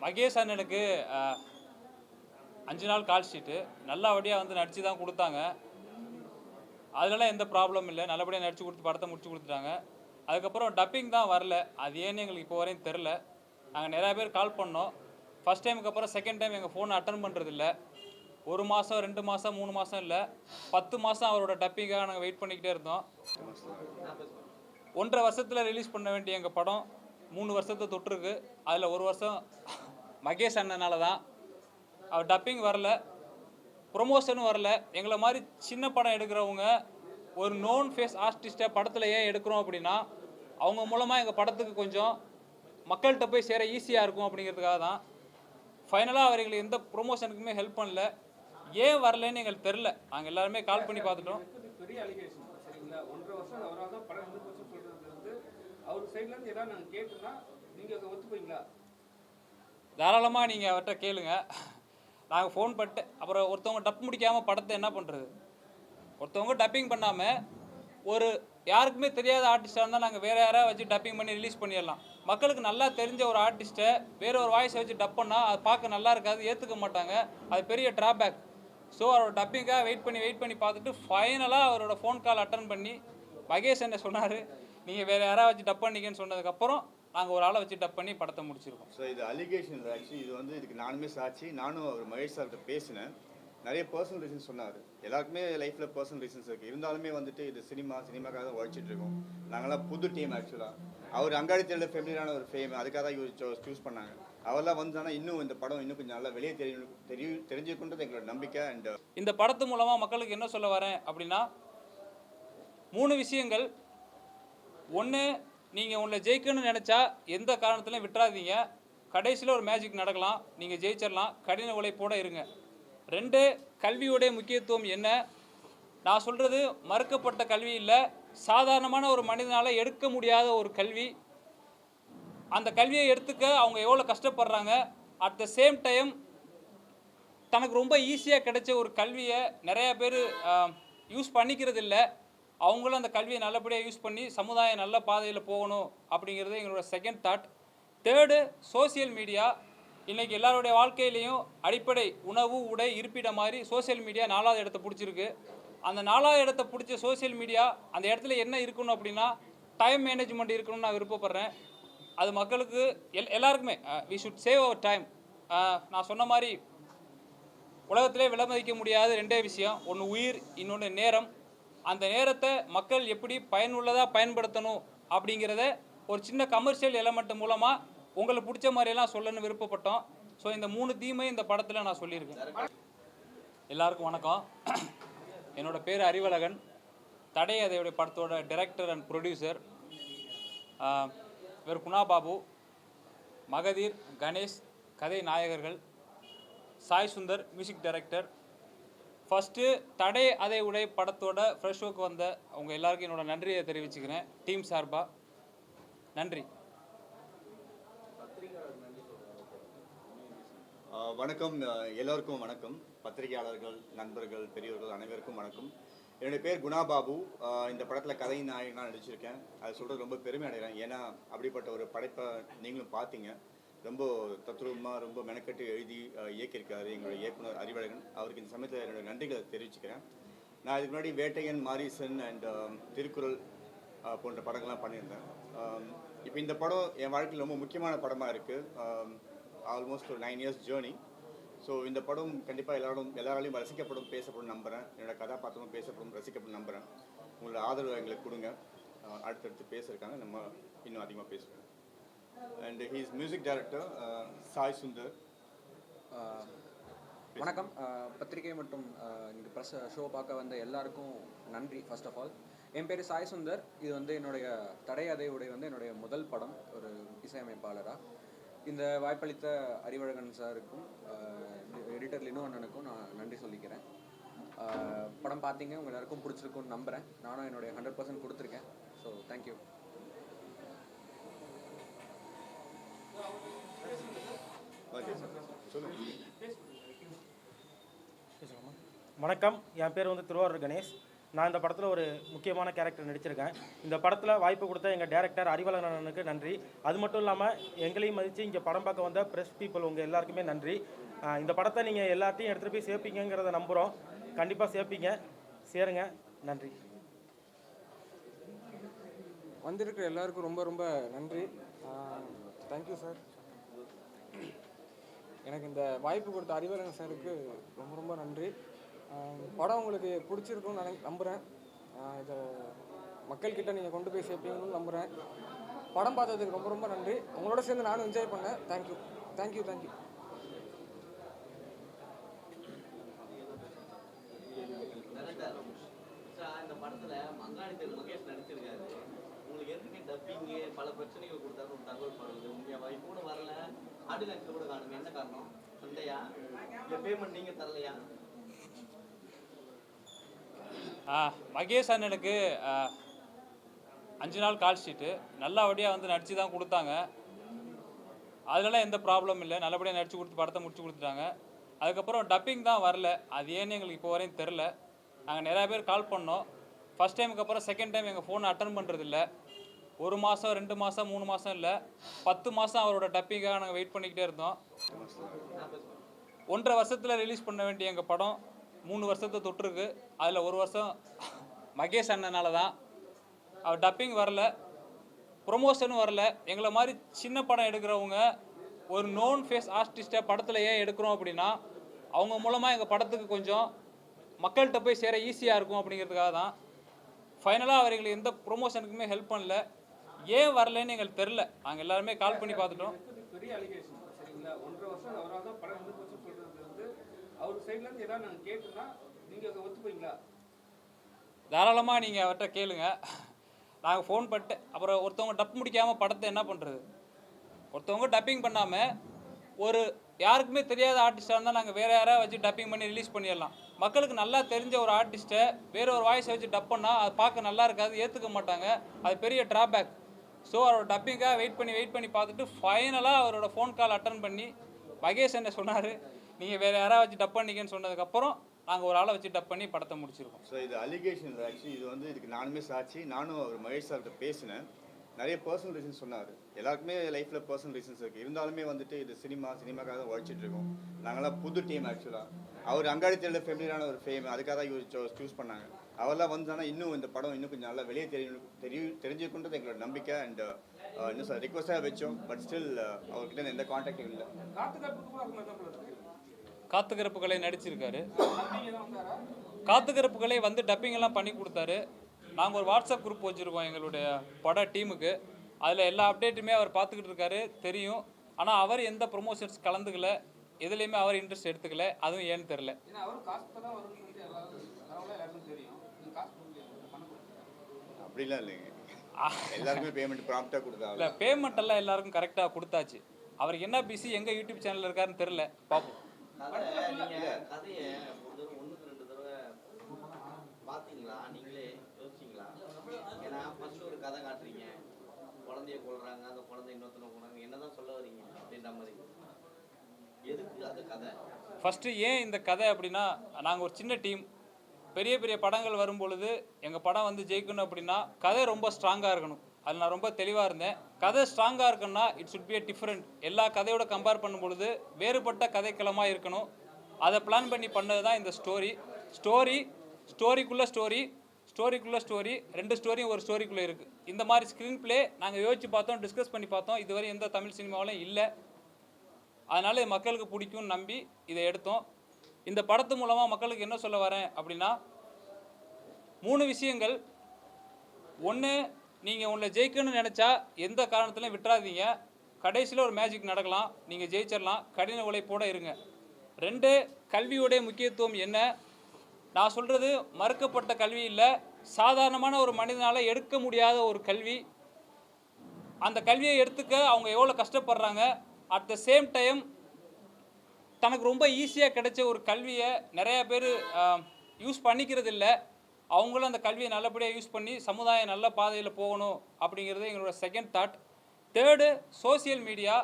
மகேஷ் அண்ணனுக்கு 5 நாள் கால் ஷீட்டு நல்லபடியாக வந்து நடித்து தான் கொடுத்தாங்க. அதனால எந்த ப்ராப்ளமும் இல்லை. நல்லபடியாக நடித்து கொடுத்து படத்தை முடிச்சு கொடுத்துட்டாங்க. அதுக்கப்புறம் டப்பிங் தான் வரல. அது ஏன்னு எங்களுக்கு இப்போ வரையும் தெரில. நாங்கள் நிறையா பேர் கால் பண்ணோம். ஃபஸ்ட் டைமுக்கு அப்புறம் செகண்ட் டைம் எங்கள் ஃபோனை அட்டன் பண்ணுறதில்ல. 1 மாதம் 2 மாதம் 3 மாதம் இல்லை, 10 மாதம் அவரோட டப்பிங்காக நாங்கள் வெயிட் பண்ணிக்கிட்டே இருந்தோம். 1.5 வருஷத்தில் ரிலீஸ் பண்ண வேண்டிய எங்கள் படம் 3 வருஷத்தை தொட்டிருக்கு. அதில் 1 வருஷம் மகேஷ் அண்ணனால தான். அவர் டப்பிங் வரல, ப்ரொமோஷனும் வரல. எங்களை மாதிரி சின்ன படம் எடுக்கிறவங்க ஒரு நோன் ஃபேஸ் ஆர்டிஸ்ட்டை படத்தில் ஏன் எடுக்கிறோம் அப்படின்னா, அவங்க மூலமாக எங்கள் படத்துக்கு கொஞ்சம் மக்கள்கிட்ட போய் சேர ஈஸியாக இருக்கும் அப்படிங்கிறதுக்காக தான். ஃபைனலாக அவர் எங்களுக்கு எந்த ப்ரொமோஷனுக்குமே ஹெல்ப் பண்ணல. ஏன் வரலன்னு எங்களுக்கு தெரில. நாங்கள் எல்லாருமே கால் பண்ணி பார்த்துட்டோம். பெரிய அலிகேஷன் சரிங்களா? 1.5 வருஷம் அவரால் தான் படம் வந்து சொல்கிறது வந்து அவர் சைட்லேருந்து ஏதாவது நாங்கள் கேட்டோம்னா நீங்கள் அதை ஒத்துப்பீங்களா? தாராளமாக நீங்கள் அவர்கிட்ட கேளுங்க. நாங்கள் ஃபோன் பண்ணிட்டு அப்புறம் ஒருத்தவங்க டப் முடிக்காமல் படத்தை என்ன பண்ணுறது? ஒருத்தவங்க டப்பிங் பண்ணாமல் ஒரு யாருக்குமே தெரியாத ஆர்டிஸ்டாக இருந்தால் நாங்கள் வேறு யாராவது வச்சு டப்பிங் பண்ணி ரிலீஸ் பண்ணிடலாம். மக்களுக்கு நல்லா தெரிஞ்ச ஒரு ஆர்டிஸ்ட்டை வேற ஒரு வாய்ஸை வச்சு டப் பண்ணால் அது பார்க்க நல்லா இருக்காது, ஏற்றுக்க மாட்டாங்க. அது பெரிய ட்ராபேக். ஸோ அவரோட டப்பிங்காக வெயிட் பண்ணி பார்த்துட்டு ஃபைனலாக அவரோட ஃபோன் கால் அட்டன் பண்ணி மகேஷ் என்ன சொன்னார், நீங்கள் வேறு யாராவது வச்சு டப் பண்ணிக்கன்னு சொன்னதுக்கப்புறம் நாங்கள் ஒரு ஆளை வச்சு டப் பண்ணி படத்தை முடிச்சிருக்கோம். ஸோ இது அலிகேஷன் ஆக்சுவலி இது வந்து இதுக்கு நானுமே சாட்சி. நானும் அவர் மகேஷ் சார்கிட்ட பேசினேன். நிறைய பர்சனல் ரீசன்ஸ் சொன்னார். எல்லாருக்குமே லைஃப்பில் பர்சனல் ரீசன்ஸ் இருக்குது. இருந்தாலுமே வந்துட்டு இது சினிமாக்காக தான் உழைச்சிட்டு இருக்கோம். நாங்களாம் புது டீம் ஆக்சுவலாக. அவர் அங்காடி தேடல ஃபெமிலியரான ஒரு ஃபேம், அதுக்காக தான் சூஸ் பண்ணாங்க. அவரெல்லாம் வந்தானா இன்னும் இந்த படம் இன்னும் கொஞ்சம் நல்லா வெளியே தெரிஞ்சுக்கொண்டது எங்களோட நம்பிக்கை. அண்ட் இந்த படத்து மூலமாக மக்களுக்கு என்ன சொல்ல வரேன் அப்படின்னா, 3 விஷயங்கள். ஒன்று, நீங்கள் உங்களை ஜெயிக்கணும்னு நினச்சா எந்த காரணத்துலையும் விட்டுறாதீங்க. கடைசியில் ஒரு மேஜிக் நடக்கலாம், நீங்கள் ஜெயிச்சிடலாம். கடின உழைப்போடு இருங்க. 2, கல்வியோடைய முக்கியத்துவம் என்ன? நான் சொல்கிறது மறுக்கப்பட்ட கல்வி இல்லை, சாதாரணமான ஒரு மனிதனால் எடுக்க முடியாத ஒரு கல்வி. அந்த கல்வியை எடுத்துக்க அவங்க எவ்வளோ கஷ்டப்படுறாங்க. அட் த சேம் டைம் தனக்கு ரொம்ப ஈஸியாக கிடைச்ச ஒரு கல்வியை நிறையா பேர் யூஸ் பண்ணிக்கிறது இல்லை. அவங்களும் அந்த கல்வியை நல்லபடியாக யூஸ் பண்ணி சமுதாயம் நல்ல பாதையில் போகணும் அப்படிங்கிறது எங்களோட செகண்ட் தாட். 3, social media. இன்றைக்கி எல்லாருடைய வாழ்க்கையிலையும் அடிப்படை உணவு, உடை, இருப்பிடம் மாதிரி சோசியல் மீடியா 4வது இடத்த பிடிச்சிருக்கு. அந்த 4வது இடத்த பிடிச்ச சோசியல் மீடியா அந்த இடத்துல என்ன இருக்கணும் அப்படின்னா டைம் மேனேஜ்மெண்ட் இருக்கணும்னு நான் விருப்பப்படுறேன். அது மக்களுக்கு எல்லாருக்குமே we should save our time. நான் சொன்ன மாதிரி உலகத்திலே விலைமதிக்க முடியாத 2 விஷயம். ஒன்று உயிர், இன்னொன்று நேரம். அந்த நேரத்தை மக்கள் எப்படி பயனுள்ளதாக பயன்படுத்தணும் அப்படிங்கிறத ஒரு சின்ன கமர்ஷியல் எலமெண்ட் மூலமாக உங்களுக்கு பிடிச்ச மாதிரியெல்லாம் சொல்லணும்னு விருப்பப்பட்டோம். ஸோ இந்த 3 தீமையும் இந்த படத்தில் நான் சொல்லியிருக்கேன். எல்லாருக்கும் வணக்கம். என்னோட பேர் அறிவழகன். தடை அதையுடைய படத்தோட டைரக்டர் அண்ட் ப்ரொடியூசர். இவர் குணாபாபு, மகதீர், கணேஷ் கதை நாயகர்கள், Sai Sundar music director. First தடை அதை உடை படத்தோட ஃப்ரெஷ் ஷோக்கு வந்த அவங்க எல்லாருக்கும் என்னோட நன்றியை தெரிவிச்சுக்கிறேன் டீம் சார்பாக. நன்றி. வணக்கம், எல்லோருக்கும் வணக்கம். பத்திரிகையாளர்கள், நண்பர்கள், பெரியவர்கள் அனைவருக்கும் வணக்கம். என்னுடைய பேர் குணாபாபு. இந்த படத்தில் கதை நாயகனாக நடிச்சிருக்கேன். அது சொல்கிறது ரொம்ப பெருமை அடைகிறேன். ஏன்னா அப்படிப்பட்ட ஒரு படைப்பை நீங்களும் பார்த்தீங்க. ரொம்ப தத்ரூபமாக ரொம்ப மெனக்கட்டு எழுதி இயக்கியிருக்காரு எங்களுடைய இயக்குனர் அறிவழகன். அவருக்கு இந்த சமயத்தில் என்னுடைய நன்றிகளை தெரிவிச்சுக்கிறேன். நான் இதுக்கு முன்னாடி வேட்டையன், மாரீசன் அண்ட் திருக்குறள் போன்ற படங்கள்லாம் பண்ணியிருந்தேன். இப்போ இந்த படம் என் வாழ்க்கையில் ரொம்ப முக்கியமான படமாக இருக்குது. ஆல்மோஸ்ட் ஒரு 9 இயர்ஸ் ஜேர்னி. ஸோ இந்த படம் கண்டிப்பாக எல்லாராலையும் ரசிக்கப்படும், பேசப்படும் நம்புகிறேன். என்னோடய கதாபாத்திரமும் பேசப்படும், ரசிக்கப்படும் நம்புகிறேன். உங்களோட ஆதரவு எங்களுக்கு கொடுங்க. அடுத்தடுத்து பேசியிருக்காங்க, நம்ம இன்னும் அதிகமாக பேசுவோம். And he is music director Sai Sundar. வணக்கம். பத்திரிகை மற்றும் இங்கே ப்ரெஸ் ஷோ பார்க்க வந்த எல்லாருக்கும் நன்றி. ஃபர்ஸ்ட் ஆஃப் ஆல், என் பேர் சாய் சுந்தர். இது வந்து என்னுடைய தடை அதை உடை வந்து என்னுடைய முதல் படம் ஒரு இசையமைப்பாளராக. இந்த வாய்ப்பளித்த அறிவழகன் சாருக்கும் எடிட்டர் லினோ அண்ணனுக்கும் நான் நன்றி சொல்லிக்கிறேன். படம் பார்த்தீங்க, உங்கள் எல்லாருக்கும் பிடிச்சிருக்குன்னு நம்புகிறேன். நானும் என்னுடைய 100% கொடுத்துருக்கேன். So thank you. வணக்கம், என் பேர் வந்து திருவாரூர் கணேஷ். நான் இந்த படத்தில் ஒரு முக்கியமான கேரக்டர் நடிச்சிருக்கேன். இந்த படத்தில் வாய்ப்பு கொடுத்த எங்கள் டைரக்டர் அறிவழகன் அண்ணனுக்கு நன்றி. அது மட்டும் இல்லாமல் எங்களையும் மதித்து இங்கே படம் பார்க்க வந்த ப்ரெஸ் பீப்புள் உங்கள் எல்லாருக்குமே நன்றி. இந்த படத்தை நீங்கள் எல்லாத்தையும் எடுத்துகிட்டு போய் சேர்ப்பீங்கிறத நம்புகிறோம். கண்டிப்பாக சேர்ப்பீங்க, சேருங்க. நன்றி. வந்திருக்கிற எல்லாருக்கும் ரொம்ப ரொம்ப நன்றி. Thank you sir. எனக்கு இந்த வாய்ப்பு கொடுத்த அறிவழகன் சாருக்கு ரொம்ப ரொம்ப நன்றி. படம் உங்களுக்கு பிடிச்சிருக்குன்னு நம்புகிறேன். இதை மக்கள்கிட்ட நீங்கள் கொண்டு போய் சேர்ப்பீங்கன்னு நம்புகிறேன். படம் பார்த்ததுக்கு ரொம்ப ரொம்ப நன்றி. உங்களோட சேர்ந்து நானும் என்ஜாய் பண்ணேன். Thank you thank you thank you. இந்த படத்துல மங்காளி தெரு மகேஷ் நடிச்சிருக்காரு. உங்களுக்கு ஏற்கனவே டப்பிங்கு பல பிரச்சனைகள் கொடுத்தாரு, ஒரு தகவல் படுது உண்மையாவா? இப்போ கூட வரல, ஆர்டினன்ஸ் கூட காணுமே, என்ன காரணம்? சண்டையா இல்லை பேமெண்ட் நீங்கள் தரலையா? மகேஷ் அண்ணனுக்கு 5 நாள் கால் ஷீட்டு நல்லபடியாக வந்து நடித்து தான் கொடுத்தாங்க. அதனால எந்த ப்ராப்ளம் இல்லை, நல்லபடியாக நடித்து கொடுத்து படத்தை முடிச்சு கொடுத்துட்டாங்க. அதுக்கப்புறம் டப்பிங் தான் வரல, அது ஏன்னு எங்களுக்கு இப்போ வரையும் தெரில. நாங்கள் நிறையா பேர் கால் பண்ணோம். ஃபஸ்ட் டைமுக்கு அப்புறம் செகண்ட் டைம் எங்கள் ஃபோனை அட்டன் பண்ணுறதில்ல. 1 மாதம் 2 மாதம் 3 மாதம் இல்லை, 10 மாதம் அவரோட டப்பிங்காக நாங்கள் வெயிட் பண்ணிக்கிட்டே இருந்தோம். 1.5 வருஷத்தில் ரிலீஸ் பண்ண வேண்டிய எங்கள் படம் 3 வருஷத்தை தொட்டிருக்கு. அதில் 1 வருஷம் மகேஷ் அண்ணனால தான். அவர் டப்பிங் வரல, ப்ரொமோஷனும் வரல. எங்களை மாதிரி சின்ன படம் எடுக்கிறவங்க ஒரு நோன் ஃபேஸ் ஆர்டிஸ்ட்டை படத்தில் ஏன் எடுக்கிறோம் அப்படின்னா, அவங்க மூலமாக எங்கள் படத்துக்கு கொஞ்சம் மக்கள்கிட்ட போய் சேர ஈஸியாக இருக்கும் அப்படிங்கிறதுக்காக தான். ஃபைனலாக அவர் எங்களுக்கு எந்த ப்ரொமோஷனுக்குமே ஹெல்ப் பண்ணல. ஏன் வரலன்னு எங்களுக்கு தெரில. நாங்கள் எல்லாருமே கால் பண்ணி பார்த்துட்டோம். பெரிய அலிகேஷன் சரிங்களா? 1.5 வருஷம் அவரால் தான் படம் நின்று போச்சு சொல்கிறது வந்து அவர் சைட்லேருந்து ஏதாவது நாங்கள் கேட்டோம்னா நீங்கள் அதை ஒத்துப்பீங்களா? தாராளமாக நீங்கள் அவர்கிட்ட கேளுங்க. நாங்கள் ஃபோன் பண்ணிட்டு அப்புறம் ஒருத்தவங்க டப் முடிக்காமல் படத்தை என்ன பண்ணுறது? ஒருத்தவங்க டப்பிங் பண்ணாமல் ஒரு யாருக்குமே தெரியாத ஆர்டிஸ்டாக இருந்தால் நாங்கள் வேறு யாராவது வச்சு டப்பிங் பண்ணி ரிலீஸ் பண்ணிடலாம். மக்களுக்கு நல்லா தெரிஞ்ச ஒரு ஆர்டிஸ்ட்டை வேறு ஒரு வாய்ஸை வச்சு டப் பண்ணால் அது பார்க்க நல்லா இருக்காது, ஏற்றுக்க மாட்டாங்க. அது பெரிய ட்ராபேக். ஸோ அவரோட டப்பிங்காக வெயிட் பண்ணி பார்த்துட்டு ஃபைனலாக அவரோட ஃபோன் கால் அட்டன் பண்ணி மகேஷ் என்ன சொன்னார், நீங்கள் வேறு யாராவது வச்சு டப் பண்ணிக்கன்னு சொன்னதுக்கப்புறம் நாங்கள் ஒரு ஆளை வச்சு டப் பண்ணி படத்தை முடிச்சிருக்கோம். ஸோ இது அலிகேஷன் ஆக்சுவலி இது வந்து இதுக்கு நானுமே சாட்சி. நானும் அவர் மகேஷ் சார்கிட்ட பேசினேன். நிறைய பர்சனல் ரீசன்ஸ் சொன்னார். எல்லாருக்குமே லைஃப்பில் பர்சனல் ரீசன்ஸ் இருக்குது. இருந்தாலுமே வந்துட்டு இது சினிமாக்காக தான் உழைச்சிட்டு இருக்கோம். நாங்களாம் புது டீம் ஆக்சுவலாக. அவர் அங்காடி தெருவில் ஃபெமிலியரான ஒரு ஃபேம், அதுக்காக தான் சூஸ் பண்ணாங்க. அவரெல்லாம் வந்தாங்கன்னா இன்னும் இந்த படம் இன்னும் கொஞ்சம் நல்லா வெளியே தெரிஞ்சுக்கொண்டது எங்களோட நம்பிக்கை. அண்ட் இன்னும் சார் ரிக்வஸ்ட்டாக வச்சோம். பட் ஸ்டில் அவர்கிட்ட எந்த கான்டாக்டும் இல்லை. காத்துக்கிறப்புகளை நடிச்சிருக்காரு. காத்துக்கிறப்புகளை வந்து டப்பிங் எல்லாம் பண்ணி கொடுத்தாரு. நாங்கள் ஒரு வாட்ஸ்அப் குரூப் வச்சுருக்கோம் எங்களுடைய பட டீமுக்கு. அதில் எல்லா அப்டேட்டுமே அவர் பார்த்துக்கிட்டு இருக்காரு, தெரியும். ஆனால் அவர் எந்த ப்ரொமோஷன்ஸ் கலந்துக்கல, எதுலேயுமே அவர் இன்ட்ரெஸ்ட் எடுத்துக்கல. அதுவும் ஏன்னு தெரில. அப்படிலாம் இல்லைங்க, எல்லாருமே பேமெண்ட் ப்ராம்ப்டாக கொடுத்தாங்க. இல்லை, பேமெண்ட் எல்லாம் எல்லாருக்கும் கரெக்டாக கொடுத்தாச்சு. அவருக்கு என்ன பிஸி எங்கே யூடியூப் சேனலில் இருக்காருன்னு தெரில, பார்ப்போம். கதையை ஒன்றுக்கு 2 தடவை பார்த்தீங்களா? நீங்களே யோசிச்சிங்களா? ஏன்னா ஃபர்ஸ்ட் ஒரு கதை காட்டுறீங்க, குழந்தைய கொள்றாங்க, அந்த குழந்தை இன்னொருத்தனை கொள்றாங்க, என்னதான் சொல்ல வரீங்க அப்படின்ற மாதிரி. எதுக்கு அந்த கதை? ஃபஸ்ட்டு ஏன் இந்த கதை அப்படின்னா, நாங்கள் ஒரு சின்ன டீம். பெரிய பெரிய படங்கள் வரும் பொழுது எங்கள் படம் வந்து ஜெயிக்கணும் அப்படின்னா கதை ரொம்ப ஸ்ட்ராங்காக இருக்கணும். அதில் நான் ரொம்ப தெளிவாக இருந்தேன். கதை ஸ்ட்ராங்காக இருக்குன்னா இட் சுட் பி டிஃப்ரெண்ட். எல்லா கதையோட கம்பேர் பண்ணும் பொழுது வேறுபட்ட கதைக்களமாக இருக்கணும். அதை பிளான் பண்ணி பண்ணது தான் இந்த ஸ்டோரிக்குள்ளே ஸ்டோரி 2 ஸ்டோரியும் ஒரு ஸ்டோரிக்குள்ளே இருக்குது. இந்த மாதிரி ஸ்க்ரீன் பிளே நாங்கள் யோசிச்சு பார்த்தோம், டிஸ்கஸ் பண்ணி பார்த்தோம். இதுவரை எந்த தமிழ் சினிமாவிலும் இல்லை. அதனால் இது மக்களுக்கு பிடிக்கும்னு நம்பி இதை எடுத்தோம். இந்த படத்து மூலமாக மக்களுக்கு என்ன சொல்ல வரேன் அப்படின்னா, 3 விஷயங்கள். 1, நீங்கள் உங்களை ஜெயிக்கணும்னு நினச்சா எந்த காரணத்துலையும் விட்டுறாதீங்க. கடைசியில் ஒரு மேஜிக் நடக்கலாம், நீங்கள் ஜெயிச்சிடலாம். கடின உழைப்போடு இருங்க. 2, கல்வியோடைய முக்கியத்துவம் என்ன? நான் சொல்கிறது மறுக்கப்பட்ட கல்வி இல்லை, சாதாரணமான ஒரு மனிதனால் எடுக்க முடியாத ஒரு கல்வி. அந்த கல்வியை எடுத்துக்க அவங்க எவ்வளோ கஷ்டப்படுறாங்க. அட் த சேம் டைம் தனக்கு ரொம்ப ஈஸியாக கிடைச்ச ஒரு கல்வியை நிறையா பேர் யூஸ் பண்ணிக்கிறது இல்லை. அவங்களும் அந்த கல்வியை நல்லபடியாக யூஸ் பண்ணி சமுதாயம் நல்ல பாதையில் போகணும் அப்படிங்கிறது எங்களோட செகண்ட் தாட். 3, social media.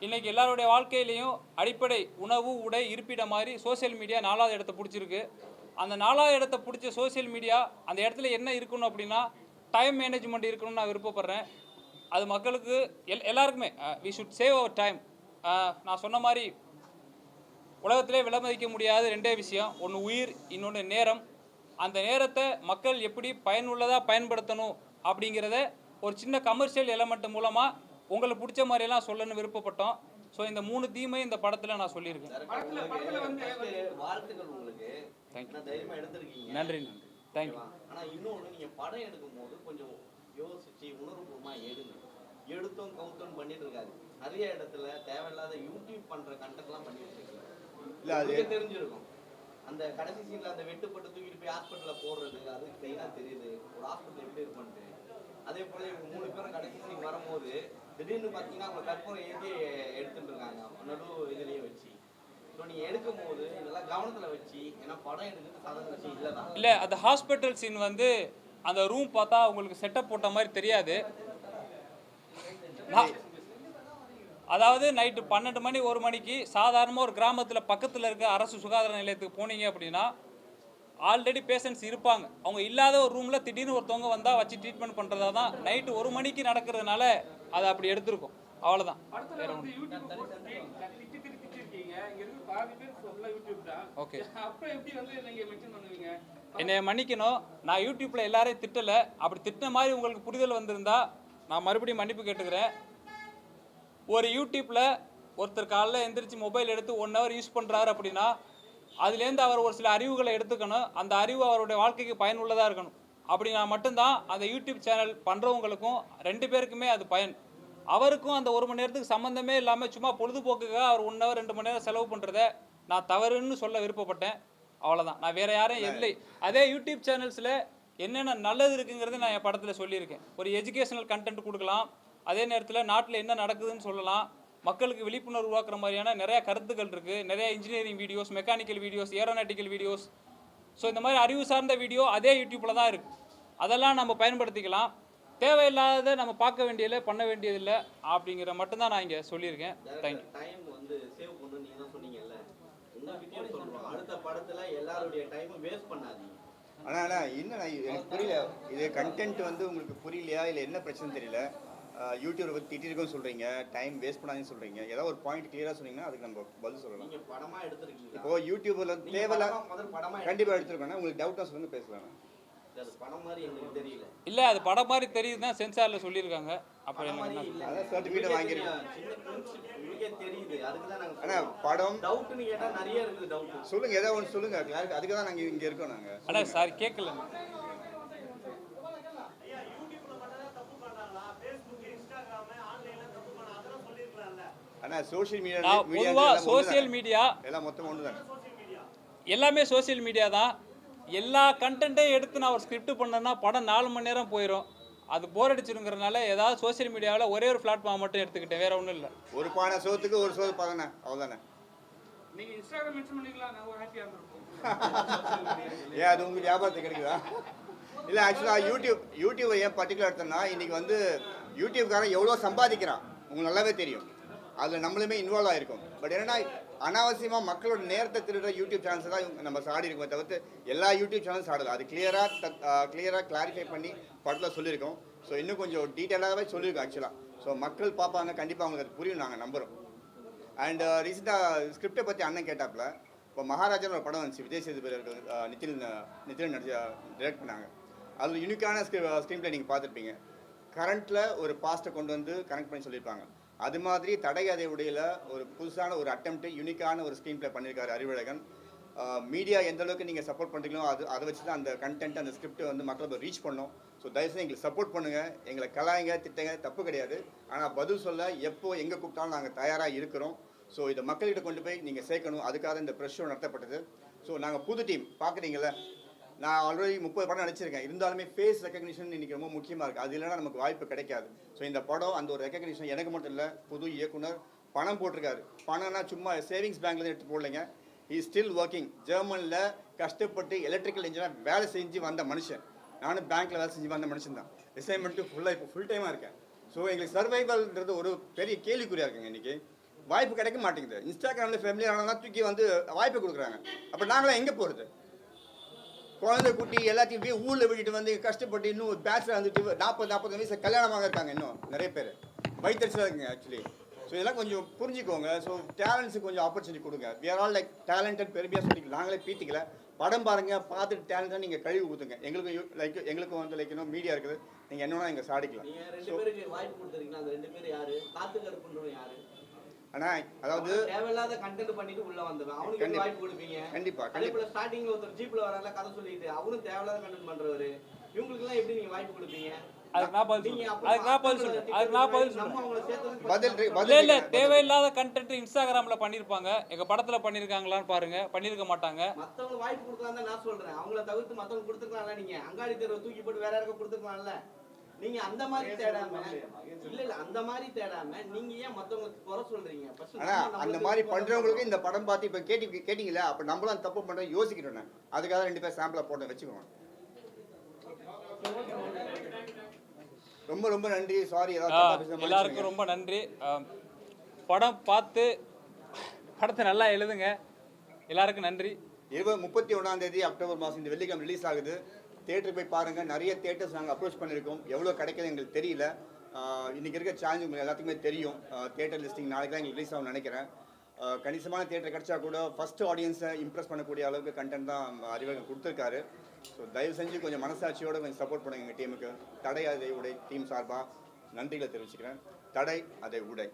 இன்றைக்கி எல்லாருடைய வாழ்க்கையிலையும் அடிப்படை உணவு, உடை, இருப்பிட மாதிரி சோசியல் மீடியா 4வது இடத்த பிடிச்சிருக்கு. அந்த 4வது இடத்த பிடிச்ச சோஷியல் மீடியா அந்த இடத்துல என்ன இருக்கணும் அப்படின்னா டைம் மேனேஜ்மெண்ட் இருக்கணும்னு நான் விருப்பப்படுறேன். அது மக்களுக்கு எல்லாருக்குமே we should save our time. நான் சொன்ன மாதிரி உலகத்திலே விலைமதிக்க முடியாத 2 விஷயம், ஒன்று உயிர், இன்னொன்று நேரம். அந்த நேரத்தை மக்கள் எப்படி பயனுள்ளதாக பயன்படுத்தணும் அப்படிங்கிறத ஒரு சின்ன கமர்ஷியல் எலமெண்ட் மூலமாக உங்களுக்கு பிடிச்ச மாதிரியெல்லாம் சொல்லணும்னு விருப்பப்பட்டோம். ஸோ இந்த 3 தீமை இந்த படத்தில் நான் சொல்லியிருக்கேன். படத்துல வந்து வாழ்த்துக்கள் உங்களுக்கு. Thank you. தைரியமா எடுத்திருக்கீங்க. நன்றி தேங்க்யூ. ஆனா இன்னொன்று நீங்க படம் எடுக்கும் போது கொஞ்சம் யோசிச்சு உணர்வுபூர்வமா எடுங்க. எடுத்தோம் கவுத்தோம் பண்ணிட்டு இருக்காது. நிறைய இடத்துல தேவையில்லாத யூடியூப் பண்ற கண்டென்ட்லாம் பண்ணிட்டு இருக்காங்க. இல்ல அது தெரிஞ்சிருக்கும். அந்த கடைசி சீன்ல அந்த வெட்டுப்பட்டு தூக்கிட்டு போய் ஹாஸ்பிட்டல்ல போடுறது அது கிளீனா தெரியுது. ஒரு ஹாஸ்பிட்டல் எப்படி இருக்கும்னு. அதே போல இவங்க 3 பேரும் கடைசி சீன் வரும்போது திடீர்னு பார்த்தீங்கன்னா அவங்க கற்பூரம் ஏற்றி எடுத்துட்டு இருக்காங்க நடு இதுலயே வச்சு. ஸோ நீங்க எடுக்கும் போது இதெல்லாம் கவனத்துல வச்சு, ஏன்னா படம் எடுக்கிறது சாதாரண விஷயம் இல்லைதான். இல்லை, அந்த ஹாஸ்பிட்டல் சீன் வந்து அந்த ரூம் பார்த்தா உங்களுக்கு செட்டப் போட்ட மாதிரி தெரியாது. அதாவது நைட்டு 12 மணி 1 மணிக்கு சாதாரணமாக ஒரு கிராமத்தில் பக்கத்தில் இருக்க அரசு சுகாதார நிலையத்துக்கு போனீங்க அப்படின்னா ஆல்ரெடி பேஷண்ட்ஸ் இருப்பாங்க. அவங்க இல்லாத ஒரு ரூமில் திடீர்னு ஒருத்தவங்க வந்தால் வச்சு ட்ரீட்மெண்ட் பண்ணுறதா தான் நைட்டு 1 மணிக்கு நடக்கிறதுனால அதை அப்படி எடுத்திருக்கோம். அவ்வளோதான். படத்துல வந்து யூடியூப் போட்டு திட்டி இருக்கீங்க. இங்க இருக்கு பாதி பேர் ஃபுல்லா யூடியூப் தான். ஓகே, அப்புறம் எப்படி வந்து நீங்க மென்ஷன் பண்ணுவீங்க? என்னை மன்னிக்கணும், நான் யூடியூப்பில் எல்லாரையும் திட்டலை. அப்படி திட்டின மாதிரி உங்களுக்கு புரிதல் வந்திருந்தா நான் மறுபடியும் மன்னிப்பு கேட்டுக்கிறேன். ஒரு யூடியூப்பில் ஒருத்தர் காலைல எந்திரிச்சு மொபைல் எடுத்து 1 ஹவர் யூஸ் பண்ணுறாரு அப்படின்னா அதுலேருந்து அவர் ஒரு சில அறிவுகளை எடுத்துக்கணும். அந்த அறிவு அவருடைய வாழ்க்கைக்கு பயனுள்ளதாக இருக்கணும். அப்படின்னா மட்டும்தான் அந்த யூடியூப் சேனல் பண்ணுறவங்களுக்கும் 2 பேருக்குமே அது பயன். அவருக்கும் அந்த 1 மணி நேரத்துக்கு சம்மந்தமே இல்லாமல் சும்மா பொழுதுபோக்குக்காக அவர் 1 ஹவர் 2 மணி நேரம் செலவு பண்ணுறத நான் தவறுன்னு சொல்ல விருப்பப்பட்டேன். அவ்வளோதான், நான் வேறு யாரும் இல்லை. அதே யூடியூப் சேனல்ஸில் என்னென்ன நல்லது இருக்குங்கிறது நான் என் படத்தில் சொல்லியிருக்கேன். ஒரு எஜுகேஷனல் கண்டென்ட் கொடுக்கலாம், அதே நேரத்தில் நாட்டில் என்ன நடக்குதுன்னு சொல்லலாம், மக்களுக்கு விழிப்புணர்வு உருவாக்குற மாதிரியான நிறையா கருத்துக்கள் இருக்குது. நிறையா engineering videos, mechanical videos, aeronautical videos. So இந்த மாதிரி அறிவு சார்ந்த வீடியோ அதே யூடியூப்பில் தான் இருக்குது. அதெல்லாம் நம்ம பயன்படுத்திக்கலாம். தேவையில்லாத நம்ம பார்க்க வேண்டியதில்லை, பண்ண வேண்டியதில்லை அப்படிங்கிற மட்டும்தான் நான் இங்கே சொல்லியிருக்கேன். தேங்க்யூ. டைம் வந்து சேவ் பண்ணணும் நீங்க தான் சொன்னீங்கல்ல. உங்ககிட்டயும் சொல்றோம், அடுத்த படத்துல எல்லாருடைய டைமும் வேஸ்ட் பண்ணாதீங்க. ஆனால் என்ன எனக்கு புரியல, இது கண்டென்ட் வந்து உங்களுக்கு புரியலையா இல்லை என்ன பிரச்சனை தெரியல. யூடியூப் பற்றி திட்டிருக்கோன்னு சொல்கிறீங்க, டைம் வேஸ்ட் பண்ணாதுன்னு சொல்கிறீங்க. ஏதாவது ஒரு பாயிண்ட் கிளியராக சொன்னீங்கன்னா அதுக்கு நம்ம பதில் சொல்லலாம். நீங்க படமா எடுத்திருக்கீங்க. இப்போது யூடியூப்பில் தேவையில்ல முதல் படமா கண்டிப்பாக எடுத்துருக்கோன்னா உங்களுக்கு டவுட்டாக சொல்லுங்க, பேசலாம். அது படம் மாதிரி எங்களுக்கு தெரியல. இல்லை, அது படம் மாதிரி தெரியுது தான் சென்சாரில் சொல்லியிருக்காங்க. அப்படி என்ன அதான் சர்டிஃபிகேட் வாங்கியிருக்கோம். சின்ன பிரின்சிபல் உங்களுக்கே தெரியுது. அதுக்கு தான் நாங்கள் ஆனால் படம் டவுட்னு கேட்டால் நிறைய இருக்குது டவுட். சொல்லுங்கள், ஏதாவது ஒன்று சொல்லுங்கள். கிளாரிட்டி, அதுக்கு தான் நாங்கள் இங்கே இருக்கோம். நாங்கள் அண்ணா சாரி கேட்கல. ஆனால் சோஷியல் பொதுவாக சோசியல் மீடியா எல்லாம் மொத்தம் ஒன்று தானே. எல்லாமே சோசியல் மீடியா தான். எல்லா கண்டென்ட்டையும் எடுத்து நான் ஒரு ஸ்கிரிப்ட் பண்ணேன்னா படம் 4 மணி நேரம் போயிடும். அது போர் அடிச்சிருங்கிறதுனால ஏதாவது சோசியல் மீடியாவில் ஒரே ஒரு பிளாட்ஃபார்ம் மட்டும் எடுத்துக்கிட்டேன், வேற ஒன்றும் இல்லை. ஒரு பானை சோத்துக்கு ஒரு சோறு பாருண்ணே, அவ்வளோதானே. நீங்க இன்ஸ்டாகிராம் மென்ஷன் பண்ணிக்கலாம், நான் ஹாப்பியா இருந்திருப்போம். ஏன் அது உங்களுக்கு வியாபாரத்துக்கு கிடைக்குதா? இல்லை, ஆக்சுவலாக யூடியூப் ஏன் பர்டிகுலர் எடுத்தோம்னா இன்றைக்கி வந்து யூடியூப்காரன் எவ்வளோ சம்பாதிக்கிறான் உங்களுக்கு நல்லாவே தெரியும். அதில் நம்மளுமே இன்வால்வ் ஆகிருக்கும். பட் என்னன்னா அனாவசியமாக மக்களோட நேரத்தை திருடுற யூடியூப் சேனல்ஸ் தான் நம்ம சாடி இருக்கோம் தவிர்த்து எல்லா யூடியூப் சேனல்ஸ் ஆடலை. அது கிளியராக கிளாரிஃபை பண்ணி படத்தில் சொல்லியிருக்கோம். ஸோ இன்னும் கொஞ்சம் டீட்டெயிலாகவே சொல்லியிருக்கோம் ஆக்சுவலாக. ஸோ மக்கள் பார்ப்பாங்க, கண்டிப்பாக அவங்களுக்கு அது புரியும், நாங்கள் நம்புகிறோம். அண்ட் ரீசெண்டாக ஸ்கிரிப்டை பற்றி அண்ணன் கேட்டாப்புல, இப்போ மகாராஜான்னு ஒரு படம் வந்துச்சு, விஜய் சேதுபதி நிதின் டிரெக்ட் பண்ணாங்க. அதில் யூனிக்கான ஸ்க்ரீன் பிளே நீங்கள் பார்த்துருப்பீங்க. கரண்ட்டில் ஒரு பாஸ்ட்டை கொண்டு வந்து கனெக்ட் பண்ணி சொல்லியிருப்பாங்க. அது மாதிரி தடை அதை உடையில் ஒரு புதுசான ஒரு அட்டெம்ப்ட்டு யூனிக்கான ஒரு ஸ்க்ரீன் பிளே பண்ணியிருக்காரு அறிவழகன். மீடியா எந்த அளவுக்கு நீங்கள் சப்போர்ட் பண்ணுறீங்களோ அதை வச்சு தான் அந்த கண்டென்ட் அந்த ஸ்கிரிப்டை வந்து மக்களை ரீச் பண்ணோம். ஸோ தயவுசெய்து எங்களுக்கு சப்போர்ட் பண்ணுங்கள், எங்களை கலாய்ங்க திட்டங்க, தப்பு கிடையாது. ஆனால் பதில் சொல்ல எப்போ எங்கே கூப்பிட்டாலும் நாங்கள் தயாராக இருக்கிறோம். ஸோ இதை மக்கள்கிட்ட கொண்டு போய் நீங்கள் சேர்க்கணும், அதுக்காக இந்த ப்ரெஸ் ஷோ நடத்தப்பட்டது. ஸோ நாங்கள் புது டீம் பார்க்குறீங்களே, நான் ஆல்ரெடி 30 படம் நடிச்சிருக்கேன். இருந்தாலுமே ஃபேஸ் ரெக்கக்னிஷன் இன்றைக்கி ரொம்ப முக்கியமாக இருக்குது. அது இல்லைனா நமக்கு வாய்ப்பு கிடைக்காது. ஸோ இந்த படம் அந்த ஒரு ரெக்கக்னிஷன் எனக்கு மட்டும் இல்லை, புது இயக்குனர் பணம் போட்டிருக்காரு. பணம்னா சும்மா சேவிங்ஸ் பேங்க்லேருந்து எடுத்து போடலைங்க. Is still working. ஜெர்மனில் கஷ்டப்பட்டு எலக்ட்ரிக்கல் இன்ஜினியராக வேலை செஞ்சு வந்த மனுஷன். நானும் பேங்க்கில் வேலை செஞ்சு வந்த மனுஷன் தான். ரிசைன்மெண்ட்டு இப்போ ஃபுல் டைமாக இருக்கேன். ஸோ எங்களுக்கு சர்வைவல்ன்றது ஒரு பெரிய கேள்விக்குறியாக இருக்குங்க. இன்றைக்கி வாய்ப்பு கிடைக்க மாட்டேங்குது. இன்ஸ்டாகிராமில் ஃபேமிலியானதான் தூக்கி வந்து வாய்ப்பு கொடுக்குறாங்க. அப்போ நாங்களாம் எங்கே போகிறது? குழந்தை குட்டி எல்லாத்தையும் போய் ஊரில் விட்டுட்டு வந்து கஷ்டப்பட்டு இன்னும் பேச்சுலர் வந்துட்டு 40 வயசு கல்யாணமாக இருக்காங்க இன்னும் நிறைய பேர் வயிற்றுச்சலாக இருக்குங்க ஆக்சுவலி. ஸோ இதெல்லாம் கொஞ்சம் புரிஞ்சுக்கோங்க. ஸோ டேலண்ட்ஸுக்கு கொஞ்சம் ஆப்பர்ச்சுனிட்டி கொடுங்க. We are all like talented, பெருமையாக சொல்லிக்கலாம். நாங்களே பீத்திக்கல. படம் பாருங்கள், பார்த்துட்டு டேலண்டாக நீங்கள் கழுவி ஊற்றுங்க. எங்களுக்கும் வந்து லைக் இன்னும் மீடியா இருக்குது, நீங்கள் என்னன்னா இங்கே சாடிக்கலாம். நீங்க 2 பேருக்கு வாய்ப்பு கொடுத்துருக்கீங்க. அந்த 2 பேர் யாரு? காத்து கருப்புன்றவன் யாரு? ஆனால் அதாவது தேவையில்லாத கண்டென்ட் பண்ணிட்டு உள்ள வந்தவன். அவனுக்கு எப்படி வாய்ப்பு கொடுப்பீங்க? கண்டிப்பாக அதே போல ஸ்டார்டிங்ல ஒருத்தர் ஜீப்ல வரால கதை சொல்லிட்டு அவனும் தேவையில்லாத கண்டென்ட் பண்றவரு. இவங்களுக்கு எல்லாம் எப்படி நீங்க வாய்ப்பு கொடுப்பீங்க? அதுக்கு நான் பதில் சொல்றேன். நம்ம அவங்கள சேர்த்து பதில் இல்ல தேவையில்லாத கண்டென்ட் இன்ஸ்டாகிராம்ல பண்ணிருப்பாங்க, எங்க படத்துல பண்ணிருக்காங்களான்னு பாருங்க. பண்ணிருக்க மாட்டாங்க. மத்தவங்க வாய்ப்பு கொடுக்கலாம் தான் நான் சொல்றேன். அவங்கள தவிர்த்து மத்தவங்க கொடுத்துக்கலாம்ல. நீங்க அங்காடி தெருவை தூக்கி போட்டு வேற யாருக்கும் கொடுத்துக்கலாம்ல. நீங்க அந்த மாதிரி தேடாம இல்ல அந்த மாதிரி தேடாம நீங்க ஏன் மத்தவங்களுக்கு குறை சொல்றீங்க? ஆனால் அந்த மாதிரி பண்ணுறவங்களுக்கு இந்த படம் பார்த்து இப்போ கேட்டிங்களா, அப்போ நம்மளும் தப்பு பண்ணுறோம் யோசிக்கிறோம். நான் அதுக்காக 2 பேர் சாம்பிளாக போட்டு வச்சுக்கோங்க. ரொம்ப ரொம்ப நன்றி. சாரி எல்லாருக்கும் ரொம்ப நன்றி. படம் பார்த்து படத்தை நல்லா எழுதுங்க. எல்லாருக்கும் நன்றி. 31 அக்டோபர் மாதம் இந்த வெள்ளிக்கிழமை ரிலீஸ் ஆகுது. தேட்டருக்கு போய் பாருங்கள். நிறைய தேட்டர்ஸ் நாங்கள் அப்ரோச் பண்ணியிருக்கோம். எவ்வளோ கிடைக்கிறது எங்களுக்கு தெரியல. இன்றைக்கி இருக்க சேலஞ்ச் உங்களுக்கு எல்லாத்துக்குமே தெரியும். தேட்டர் லிஸ்டிங் நாளைக்கு தான் எங்களுக்கு ரிலீஸ் ஆகும்னு நினைக்கிறேன். கணிசமான தேட்டர் கிடைச்சா கூட ஃபஸ்ட் ஆடியன்ஸை இம்ப்ரெஸ் பண்ணக்கூடிய அளவுக்கு கண்டென்ட் தான் அறிவகம் கொடுத்துருக்காரு. ஸோ தயவு செஞ்சு கொஞ்சம் மனசாட்சியோடு கொஞ்சம் சப்போர்ட் பண்ணுங்க எங்கள் டீமுக்கு. தடை அதை உடை டீம் சார்பாக நன்றிகளை தெரிவிச்சுக்கிறேன். தடை அதை உடை.